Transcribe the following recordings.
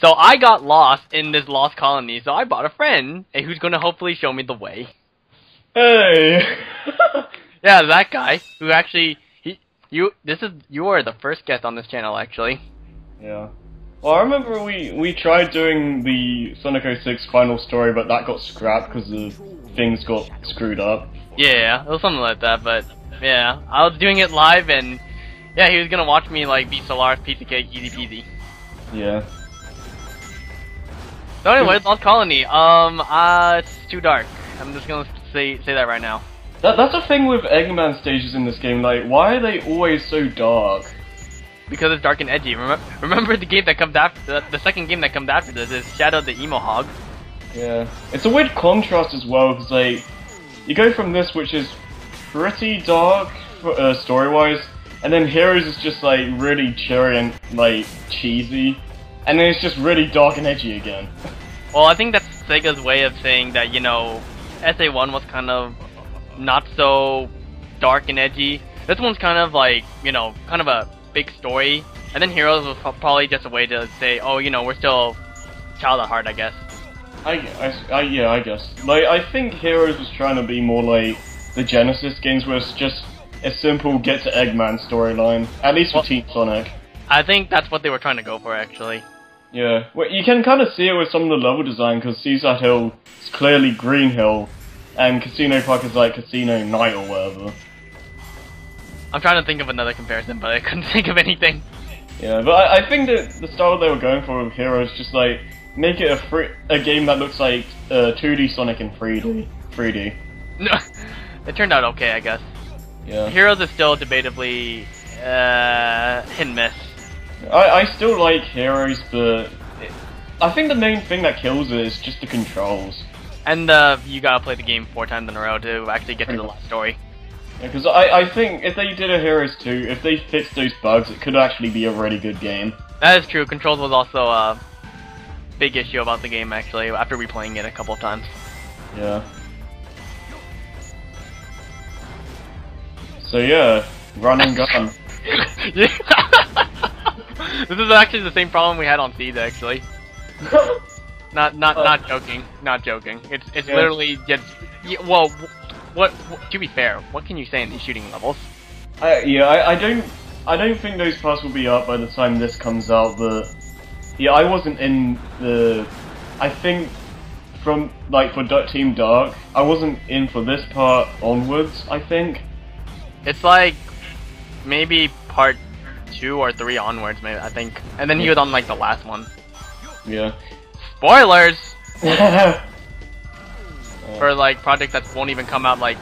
So I got lost in this lost colony, so I brought a friend who's gonna hopefully show me the way. Hey! Yeah, that guy who actually you are the first guest on this channel actually. Yeah. Well, I remember we tried doing the Sonic 06 final story, but that got scrapped because the things got screwed up. Yeah, it was something like that, but yeah, I was doing it live and yeah, he was gonna watch me like beat Solaris piece of cake easy peasy. Yeah. So anyway, Lost Colony. It's too dark. I'm just gonna say that right now. That's the thing with Eggman stages in this game. Like, why are they always so dark? Because it's dark and edgy. Remember the game that comes after the second game that comes after this is Shadow the Emo Hog. Yeah. It's a weird contrast as well, because like you go from this, which is pretty dark story-wise, and then Heroes is just like really cheery and like cheesy, and then it's just really dark and edgy again. Well, I think that's Sega's way of saying that, you know, SA1 was kind of not so dark and edgy. This one's kind of like, you know, kind of a big story, and then Heroes was probably just a way to say, oh, you know, we're still child at heart, I guess. Yeah, I guess. Like, I think Heroes was trying to be more like the Genesis games, where it's just a simple get to Eggman storyline, at least for Team Sonic. I think that's what they were trying to go for, actually. Yeah, well, you can kind of see it with some of the level design, because Seaside Hill is clearly Green Hill, and Casino Park is like Casino Night or whatever. I'm trying to think of another comparison, but I couldn't think of anything. Yeah, but I think that the style they were going for with Heroes, just like, make it a game that looks like 2D Sonic in 3D. No, it turned out okay, I guess. Yeah. Heroes is still debatably hit and miss. I still like Heroes, but I think the main thing that kills it is just the controls. And you gotta play the game 4 times in a row to actually get to the last story. Yeah, because I think if they did a Heroes 2, if they fixed those bugs, it could actually be a really good game. That is true. Controls was also a big issue about the game, actually, after replaying it a couple of times. Yeah. So yeah, run and gun. This is actually the same problem we had on Seed, actually. Not joking. Not joking. It's Yeah. literally just well, what to be fair, what can you say in these shooting levels? I don't think those parts will be up by the time this comes out, but yeah, I wasn't in the. I think from like for Team Dark, I wasn't in for this part onwards. I think It's like maybe part 2 or 3 onwards, maybe I think, and then he was on like the last one. Yeah. Spoilers for like projects that won't even come out like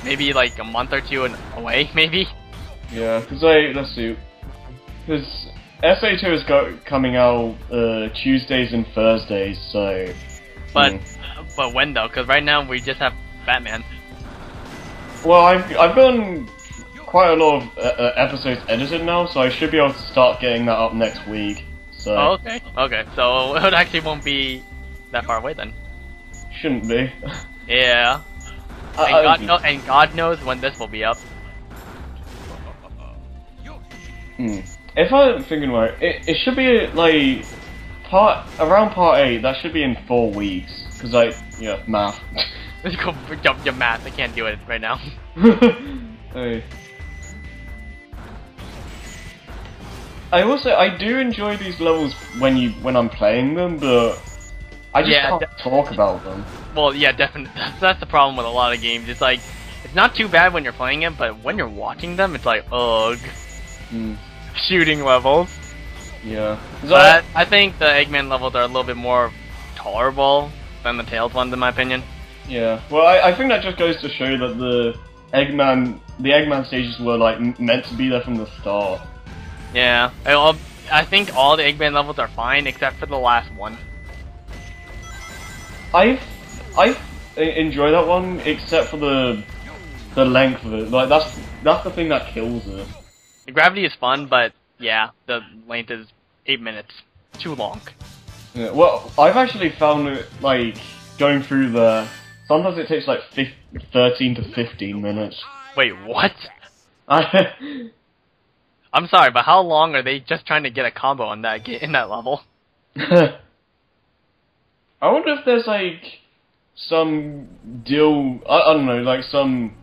maybe like a month or 2 away, maybe. Yeah, because let's see, because SA2 is coming out Tuesdays and Thursdays, so. But but when though? Because right now we just have Batman. Well, I've gotten quite a lot of episodes edited now, so I should be able to start getting that up next week. So. Oh, okay. Okay, so it actually won't be that far away then. Shouldn't be. Yeah. And God knows when this will be up. If I'm thinking right, it should be like around part 8. That should be in 4 weeks. Cause yeah, math. Let's go jump your math. I can't do it right now. Hey. I do enjoy these levels when I'm playing them, but I just can't talk about them. Well, yeah, definitely. That's the problem with a lot of games. It's like it's not too bad when you're playing it, but when you're watching them, it's like ugh. Shooting levels. Yeah. But I think the Eggman levels are a little bit more tolerable than the Tails ones, in my opinion. Yeah. Well, I think that just goes to show that the Eggman stages were like meant to be there from the start. Yeah. I think all the Eggman levels are fine except for the last one. I enjoy that one except for the length of it. Like that's the thing that kills it. The gravity is fun, but yeah, the length is 8 minutes. Too long. Yeah, well, I've actually found it, like, going through sometimes it takes like 13 to 15 minutes. Wait, what? I'm sorry, but how long are they just trying to get a combo on in that level? I wonder if there's like some deal. I don't know, like some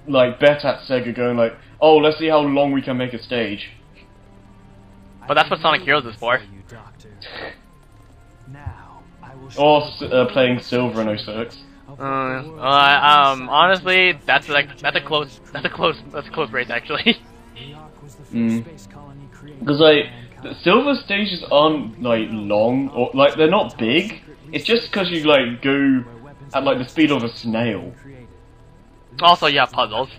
like bet at Sega going like, oh, let's see how long we can make a stage. But that's what Sonic Heroes is for. Or playing Silver in 06. Honestly, that's a close race actually. Because like the Silver stages aren't like long or like they're not big. It's just because you like go at like the speed of a snail. Also, you have puzzles.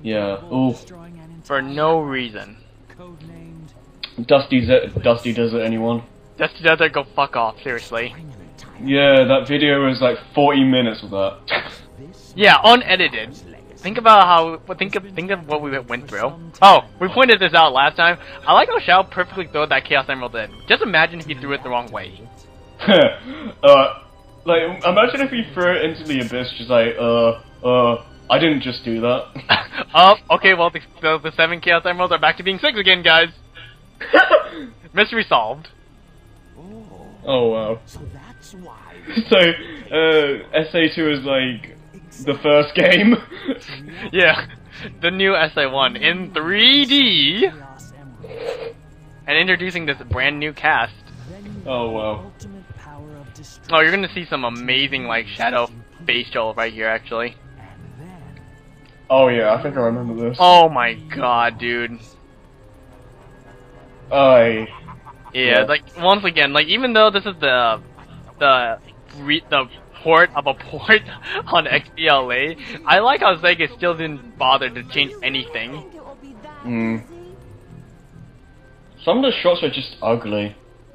Yeah. Ooh. For no reason. Dusty Desert, anyone? Dusty Desert, go fuck off, seriously. Yeah, that video was like 40 minutes of that. Yeah, unedited. Think about how. Think of what we went through. Oh, we pointed this out last time. I like how Shao perfectly threw that Chaos Emerald in. Just imagine if he threw it the wrong way. Like, imagine if you threw it into the abyss, just like, I didn't just do that. Oh, okay, well, the 7 Chaos Emeralds are back to being 6 again, guys. Mystery solved. Oh, wow. So that's why. So, SA2 is like the first game? Yeah, the new SA1 in 3D! And introducing this brand new cast. Oh, wow. Oh, you're gonna see some amazing, like, shadow facial right here, actually. Oh, yeah, I think I remember this. Oh my god, dude. Yeah, like, once again, like, even though this is the port of a port on XBLA, I like how Sega still didn't bother to change anything. Some of the shots are just ugly.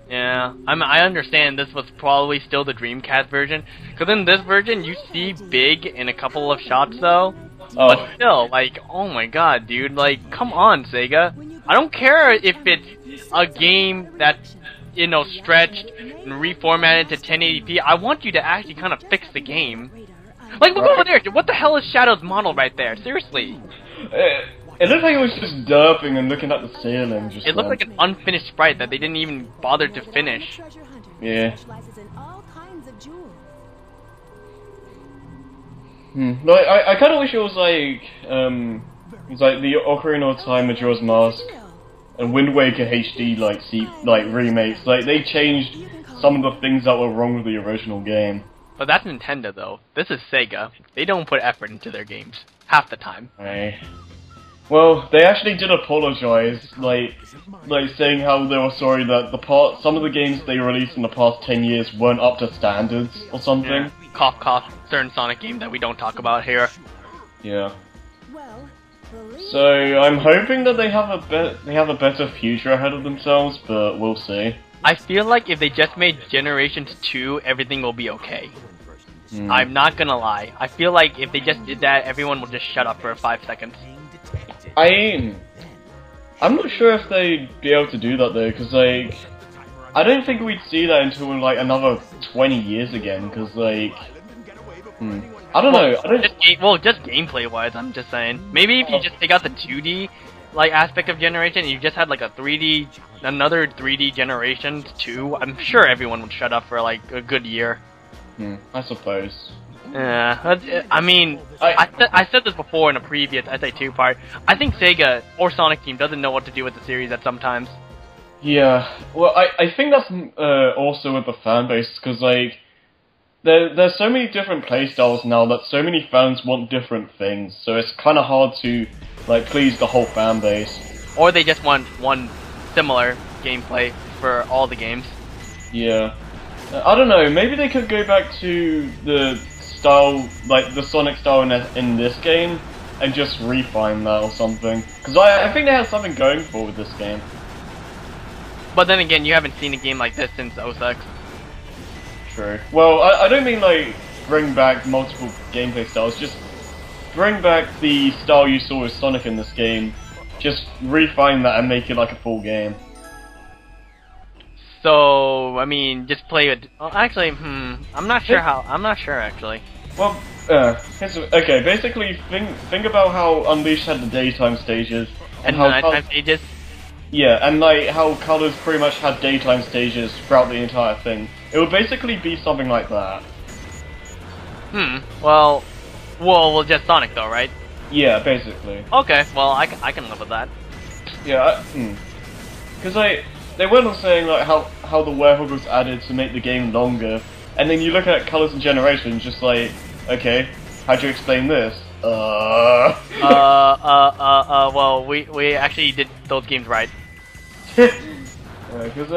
Yeah, I understand this was probably still the Dreamcast version, because in this version you see Big in a couple of shots though. Oh. But still, like, oh my god, dude, like, come on, Sega. I don't care if it's a game that's, you know, stretched and reformatted to 1080p. I want you to actually kind of fix the game. Like, look over there. What the hell is Shadow's model right there? Seriously. It looked like it was just derping and looking at the ceiling. Just it looked like an unfinished sprite that they didn't even bother to finish. Yeah. Like, I kind of wish it was like the Ocarina of Time, Majora's Mask, and Wind Waker HD like remakes. Like they changed some of the things that were wrong with the original game. But that's Nintendo though. This is Sega. They don't put effort into their games half the time. Right. Well, they actually did apologize, like saying how they were sorry that some of the games they released in the past 10 years weren't up to standards or something. Yeah. Cough cough. Certain Sonic game that we don't talk about here. Yeah. So I'm hoping that they have a better future ahead of themselves, but we'll see. I feel like if they just made Generations 2, everything will be okay. I'm not gonna lie. I feel like if they just did that, everyone will just shut up for 5 seconds. I'm not sure if they'd be able to do that though, because like, I don't think we'd see that until like another 20 years again, because like, I don't know. Just gameplay wise, I'm just saying. Maybe if you just take out the 2D like aspect of Generation, and you just had like another 3D Generations 2, I'm sure everyone would shut up for like a good year. I suppose. Yeah, I mean, I said this before in a previous SA2 part. I think Sega or Sonic Team doesn't know what to do with the series at sometimes. Yeah, well, I think that's also with the fan base, because like, there's so many different playstyles now that so many fans want different things, so it's kind of hard to like please the whole fan base. Or they just want one similar gameplay for all the games. Yeah. I don't know, maybe they could go back to the style, like the Sonic style in this game, and just refine that or something. Because I think they have something going for with this game. But then again, you haven't seen a game like this since 06. True. Well, I don't mean like bring back multiple gameplay styles, just bring back the style you saw with Sonic in this game, just refine that and make it like a full game. So, I mean, just play it. Well, actually, I'm not sure how. I'm not sure actually. Well, okay. Basically, think about how Unleashed had the daytime stages and the nighttime stages. Yeah, and like how Colors pretty much had daytime stages throughout the entire thing. It would basically be something like that. Well, just Sonic though, right? Yeah, basically. Okay, well, I can live with that. Yeah, because they went on saying like how the werewolf was added to make the game longer, and then you look at Colors and Generations, just like, okay, how'd you explain this? Well, we actually did those games right. Because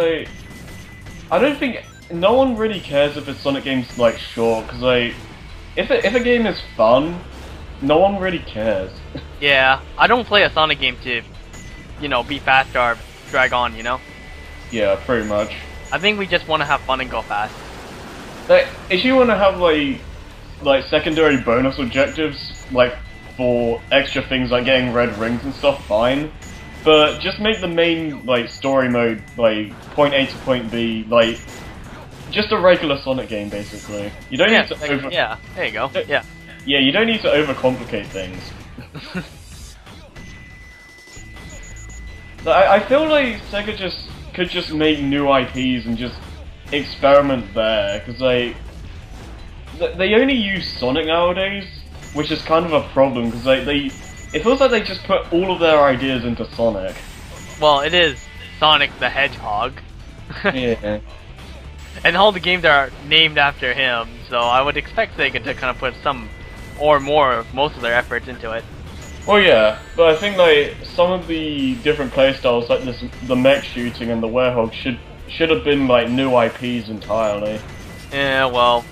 I don't think no one really cares if a Sonic game's like short. Because if a game is fun, no one really cares. Yeah, I don't play a Sonic game to, be fast or drag on, Yeah, pretty much. I think we just want to have fun and go fast. Like, if you want to have like secondary bonus objectives, like for extra things like getting red rings and stuff, fine. But just make the main like story mode like point A to point B, like just a regular Sonic game basically. You don't need to Yeah, there you go. Yeah. Yeah, you don't need to overcomplicate things. I feel like Sega could just make new IPs and just experiment there, because they only use Sonic nowadays, which is kind of a problem, because it feels like they just put all of their ideas into Sonic. Well, it is Sonic the Hedgehog. Yeah. And all the games are named after him, so I would expect Sega to kind of put some, or most of their efforts into it. Well, yeah, but I think like some of the different playstyles, like the mech shooting and the werewolf, should have been like new IPs entirely. Yeah, well,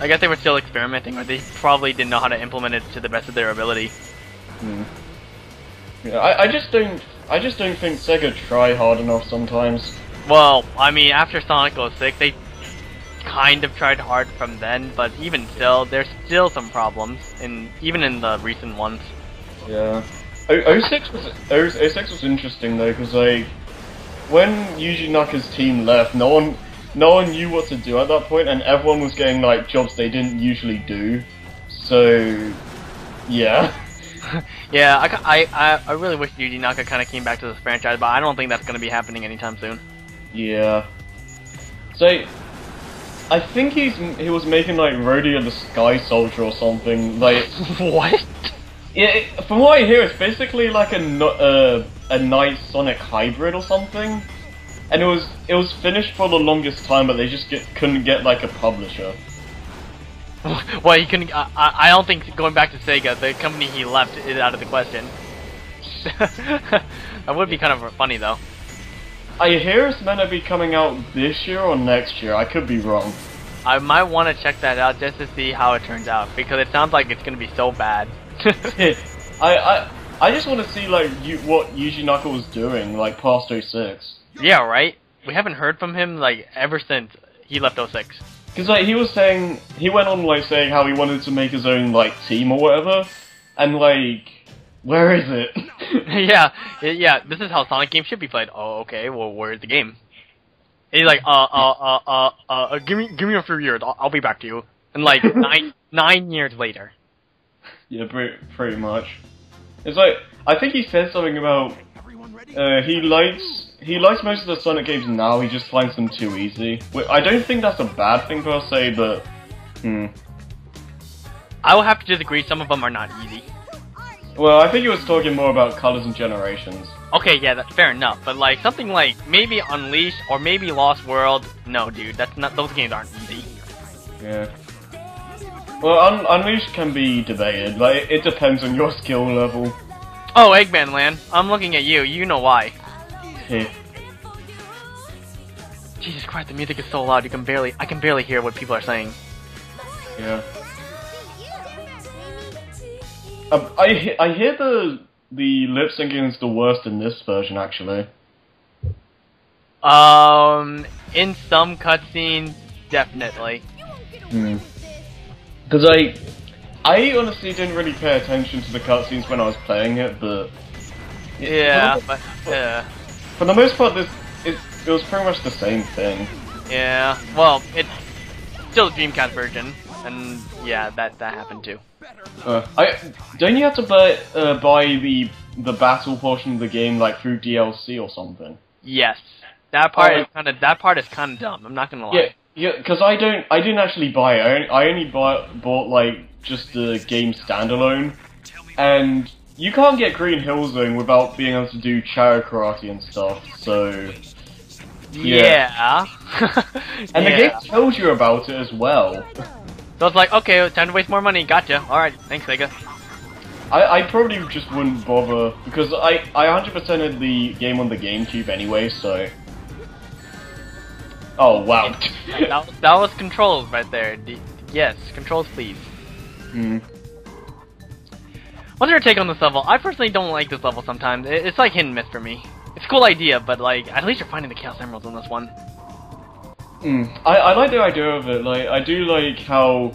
I guess they were still experimenting, or they probably didn't know how to implement it to the best of their ability. Yeah, I just don't think Sega try hard enough sometimes. Well, I mean, after Sonic 06, they kind of tried hard from then, but even still, there's still some problems, even in the recent ones. Yeah. 06 was interesting though, because like when Yuji Naka's team left, no one knew what to do at that point, and everyone was getting like jobs they didn't usually do. So, yeah. Yeah, I really wish Yuji Naka kind of came back to this franchise, but I don't think that's going to be happening anytime soon. Yeah. So, I think he was making like Rodeo the Sky Soldier or something. Like what? Yeah, from what I hear, it's basically like a nice Sonic hybrid or something. And it was finished for the longest time, but they just couldn't get like a publisher. Well, he couldn't. I don't think going back to Sega, the company he left, is out of the question. That would be kind of funny though. I hear it's meant to be coming out this year or next year. I could be wrong. I might want to check that out just to see how it turns out, because it sounds like it's gonna be so bad. I just want to see like what Yuji Naka was doing like past 06. Yeah, right. We haven't heard from him like ever since he left 06. Because like he went on like saying how he wanted to make his own like team or whatever, and like where is it? yeah. This is how Sonic games should be played. Oh, okay. Well, where's the game? And he's like, give me a few years. I'll be back to you. And like 9 years later. Yeah, pretty much. It's like I think he said something about he likes most of the Sonic games now. He just finds them too easy. I don't think that's a bad thing per se, but I will have to disagree. Some of them are not easy. Well, I think he was talking more about Colors and Generations. Okay, yeah, that's fair enough. But like something like maybe Unleashed or maybe Lost World. No, dude, that's not. Those games aren't easy. Yeah. Well, Unleashed can be debated. Like it depends on your skill level. Oh, Eggman Land. I'm looking at you. You know why. Jesus Christ, the music is so loud. I can barely hear what people are saying. Yeah. I hear the lip syncing is the worst in this version, actually. In some cutscenes, definitely. Because I honestly didn't really pay attention to the cutscenes when I was playing it, but yeah, for the most part, it was pretty much the same thing. Yeah, well, it's still a Dreamcast version, and yeah, that happened too. Don't you have to buy the the battle portion of the game like through DLC or something? Yes. That part is kind of dumb. I'm not gonna lie. Yeah, because I didn't actually buy it. I only bought like just the game standalone, and you can't get Green Hill Zone without being able to do Charo Karate and stuff. So yeah. And the game tells you about it as well. So it's like, okay, time to waste more money. Gotcha. All right, thanks, Sega. I probably just wouldn't bother because I 100%ed the game on the GameCube anyway. So. Oh wow. that was controls right there. Yes, controls please. What's your take on this level? I personally don't like this level sometimes. It's like hit and miss for me. It's a cool idea, but like, at least you're finding the Chaos Emeralds in this one. I like the idea of it. Like, I do like how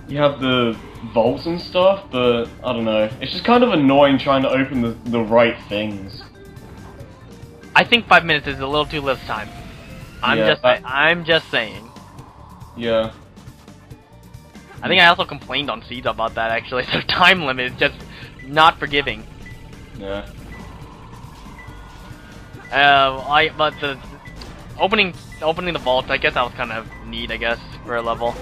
you have the vaults and stuff, but I don't know. It's just kind of annoying trying to open the right things. I think 5 minutes is a little too little time. I'm just saying. Yeah. I think I also complained on Seeds about that actually. So time limit is just not forgiving. Yeah. But the opening the vault, I guess that was kind of neat, I guess, for a level.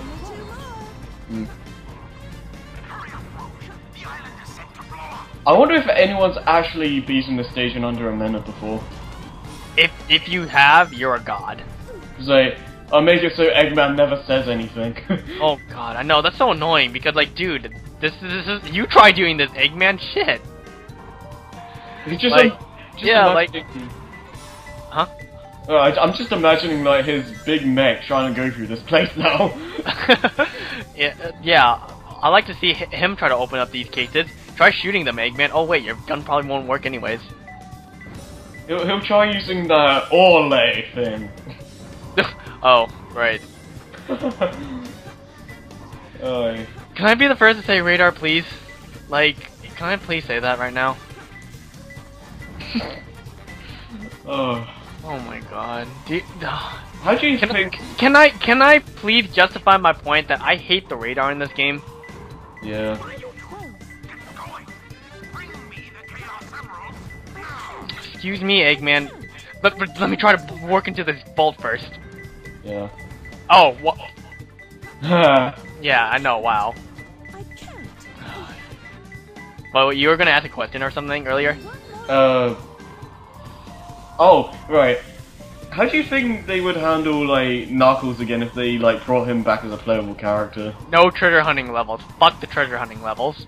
I wonder if anyone's actually beaten the stage in under a minute before. If you have, you're a god. Say, I'll make it so Eggman never says anything. Oh god, I know, that's so annoying because like, dude, this is you try doing this Eggman shit. He's just like, huh? I'm just imagining like his big mech trying to go through this place now. yeah, I like to see him try to open up these cases. Try shooting them, Eggman. Oh wait, your gun probably won't work anyways. He'll try using the Orlay thing. Oh, right. Can I be the first to say radar, please? Like, can I please say that right now? Oh my god. How do you think? Can I please justify my point that I hate the radar in this game? Yeah. Excuse me, Eggman. But let me try to work into this vault first. Yeah. Oh, what? Yeah, I know, wow. Well, you were gonna ask a question or something earlier? Oh, right. How do you think they would handle, like, Knuckles again if they, like, brought him back as a playable character? No treasure hunting levels. Fuck the treasure hunting levels.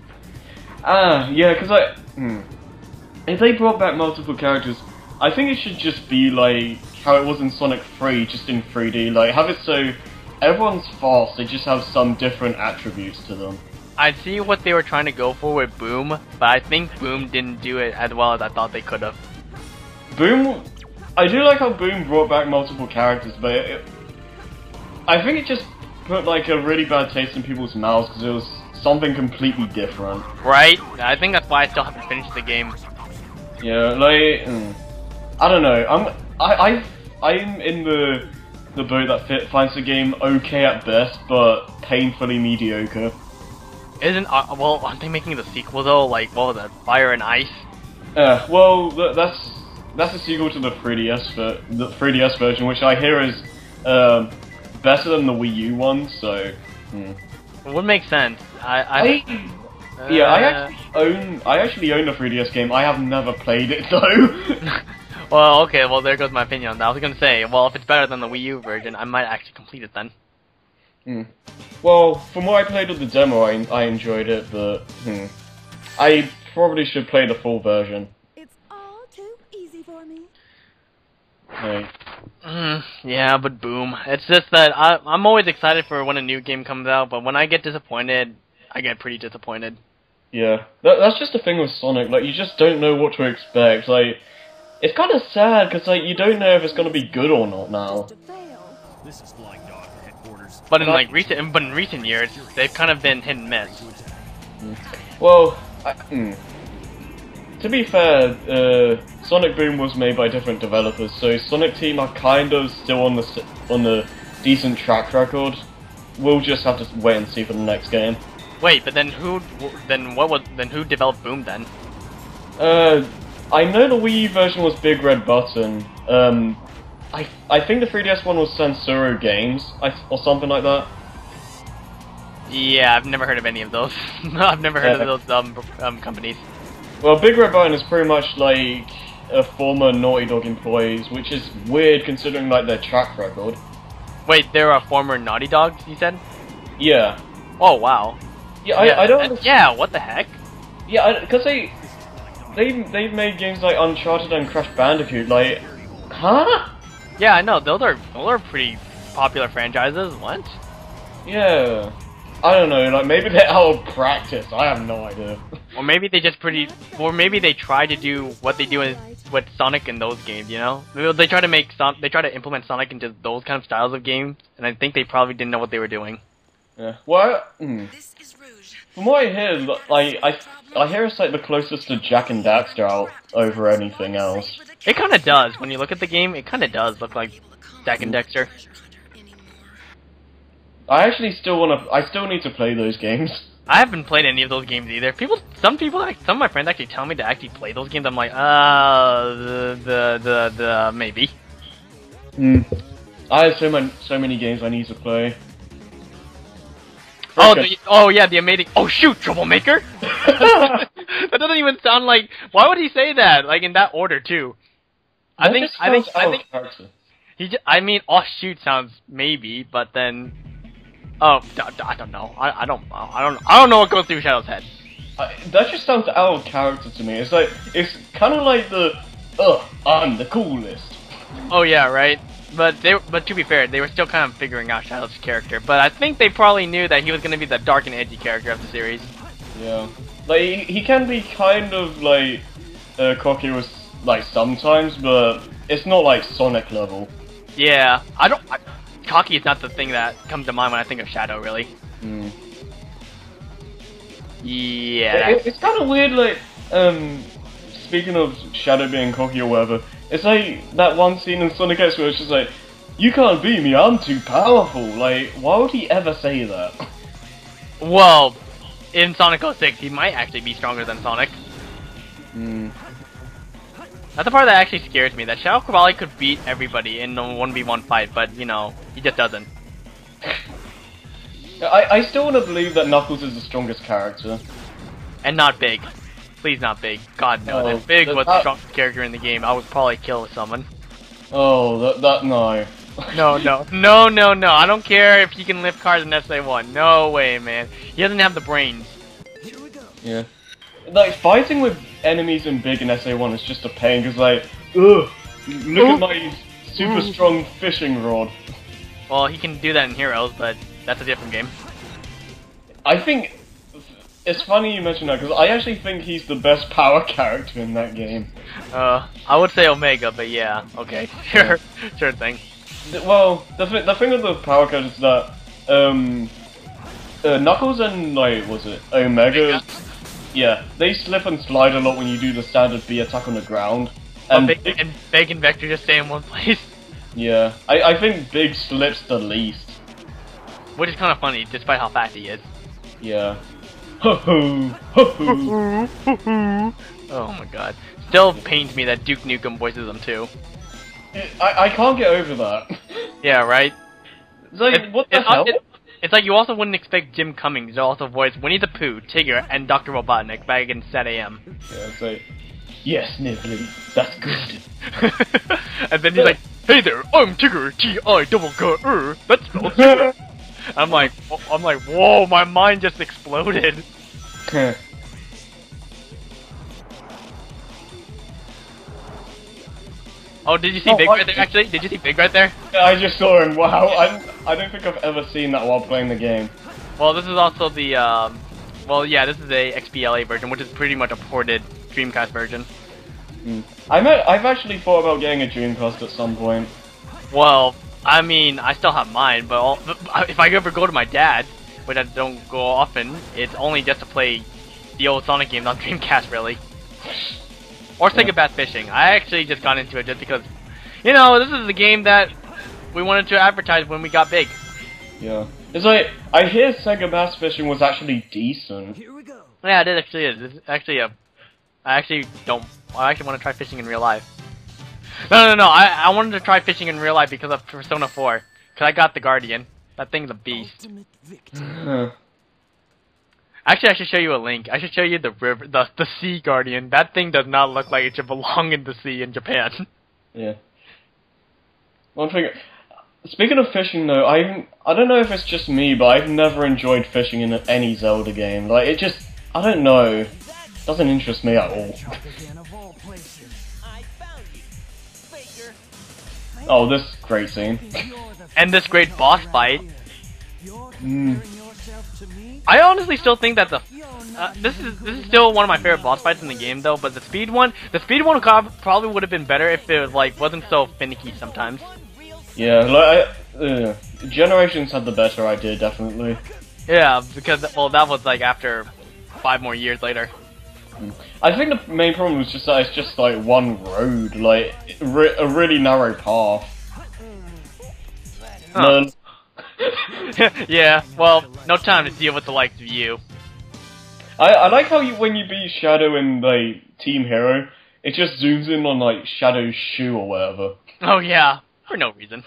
Yeah, because if they brought back multiple characters, I think it should just be like how it was in Sonic 3, just in 3D. Like, have it so everyone's fast, they just have some different attributes to them. I see what they were trying to go for with Boom, but I think Boom didn't do it as well as I thought they could have. Boom, I do like how Boom brought back multiple characters, but I think it just put like a really bad taste in people's mouths because it was something completely different. Right? I think that's why I still haven't finished the game. Yeah, like, I don't know. I'm in the boat that finds the game okay at best, but painfully mediocre. Well, aren't they making the sequel though? Like, what was it, Fire and Ice? Well, that's a sequel to the 3DS version, which I hear is better than the Wii U one. So, It would make sense. I actually own the 3DS game. I have never played it though. Well, okay, well there goes my opinion on that. I was gonna say, well, if it's better than the Wii U version, I might actually complete it then. Well, from what I played with the demo, I enjoyed it, but I probably should play the full version. It's all too easy for me. Hey. Yeah, but Boom. It's just that I'm always excited for when a new game comes out, but when I get disappointed, I get pretty disappointed. Yeah, that's just the thing with Sonic. Like, you just don't know what to expect. Like, it's kind of sad because like you don't know if it's gonna be good or not now. This is Flying Dog for headquarters. But in recent years, they've kind of been hit and miss. Well, to be fair, Sonic Boom was made by different developers, so Sonic Team are kind of still on the decent track record. We'll just have to wait and see for the next game. Wait, but then who developed Boom then? I know the Wii U version was Big Red Button. I think the 3DS one was Sansuro Games, or something like that. Yeah, I've never heard of any of those. I've never heard of those companies. Well, Big Red Button is pretty much like a former Naughty Dog employees, which is weird considering like their track record. Wait, they're a former Naughty Dog, you said? Yeah. Oh wow. Yeah, I don't. Yeah, what the heck? Yeah, because they've made games like Uncharted and Crash Bandicoot. Like, huh? Yeah, I know. Those are pretty popular franchises. What? Yeah. I don't know. Like maybe they're out of practice. I have no idea. Or maybe they just or maybe they try to do what they do with Sonic in those games. You know, they try to implement Sonic into those kind of styles of games, and I think they probably didn't know what they were doing. Yeah. Well, from what I hear, like I hear it's like the closest to Jack and Daxter out over anything else. It kind of does. When you look at the game, it kind of does look like Jack and Dexter. I actually still need to play those games. I haven't played any of those games either. Some of my friends actually tell me to actually play those games. I'm like, maybe. I have so many games I need to play. Oh yeah, the amazing. Oh shoot, troublemaker. That doesn't even sound like. Why would he say that? Like in that order too. I think. I mean, oh shoot sounds maybe, but then. Oh, I don't know. I don't know what goes through Shadow's head. That just sounds out of character to me. It's kind of like the I'm the coolest. Oh yeah, right. But to be fair, they were still kind of figuring out Shadow's character. But I think they probably knew that he was gonna be the dark and edgy character of the series. Yeah, like he can be kind of like cocky with like sometimes, but it's not like Sonic level. Yeah, cocky is not the thing that comes to mind when I think of Shadow, really. Yeah. It's kind of weird, like, speaking of Shadow being cocky or whatever, it's like that one scene in Sonic X where it's just like, you can't beat me, I'm too powerful. Like, why would he ever say that? Well, in Sonic 06, he might actually be stronger than Sonic. That's the part that actually scares me, that Shadow probably could beat everybody in a 1v1 fight, but, you know, he just doesn't. I still want to believe that Knuckles is the strongest character. And not Big. Please not Big. God, no. If Big was the strongest character in the game, I would probably kill someone. Oh, no. No. I don't care if he can lift cars in SA1. No way, man. He doesn't have the brains. Yeah. Like, fighting with enemies in Big and SA1 is just a pain, because like, ugh, look at my super strong fishing rod. Well, he can do that in Heroes, but that's a different game. I think, it's funny you mention that, because I actually think he's the best power character in that game. I would say Omega, but yeah, okay, sure thing. Well, the thing with the power characters is that, Knuckles and, like, was it, Omega? Yeah, they slip and slide a lot when you do the standard B attack on the ground. And Big and Vector just stay in one place. Yeah, I think Big slips the least. Which is kind of funny, despite how fast he is. Yeah. Ho-ho! Ho-ho! Oh my god. Still pains me that Duke Nukem voices him too. I can't get over that. Yeah, right? It's like, what the hell? It's like you also wouldn't expect Jim Cummings to also voice Winnie the Pooh, Tigger, and Dr. Robotnik back in Sat AM. Yeah, it's like, yes, Nibbly, that's good. And then he's like, hey there, I'm Tigger, T-I-double-G-R, that's spelled Tigger. I'm like, whoa, my mind just exploded. Oh, did you see Big right there, actually? Did you see Big right there? Yeah, I just saw him, wow. I don't think I've ever seen that while playing the game. Well, this is also the, well, yeah, this is a XBLA version, which is pretty much a ported Dreamcast version. I've actually thought about getting a Dreamcast at some point. Well, I mean, I still have mine, but if I ever go to my dad's, which I don't go often, it's only just to play the old Sonic games on Dreamcast, really. Or Sega Bass Fishing. I actually just got into it just because, you know, this is the game that we wanted to advertise when we got big. Yeah. It's like, I hear Sega Bass Fishing was actually decent. Here we go. Yeah, it actually is. It's actually a I actually don't. I actually want to try fishing in real life. No. I wanted to try fishing in real life because of Persona 4. Cause I got the Guardian. That thing's a beast. Actually, I should show you a link. I should show you the river, the Sea Guardian. That thing does not look like it should belong in the sea in Japan. Yeah. One thing. Speaking of fishing, though, I don't know if it's just me, but I've never enjoyed fishing in any Zelda game. Like, it just, I don't know, doesn't interest me at all. Oh, this great scene. And this great boss fight. I honestly still think that this is still one of my favorite boss fights in the game, though. But the speed one probably would have been better if it wasn't so finicky sometimes. Yeah, like Generations had the better idea, definitely. Yeah, because that was like after 5 more years later. I think the main problem was just that it's just like one road, like a really narrow path. Huh. Yeah, well, no time to deal with the likes of you. I like how when you beat Shadow in like Team Hero, it just zooms in on like Shadow's shoe or whatever. Oh yeah, for no reason.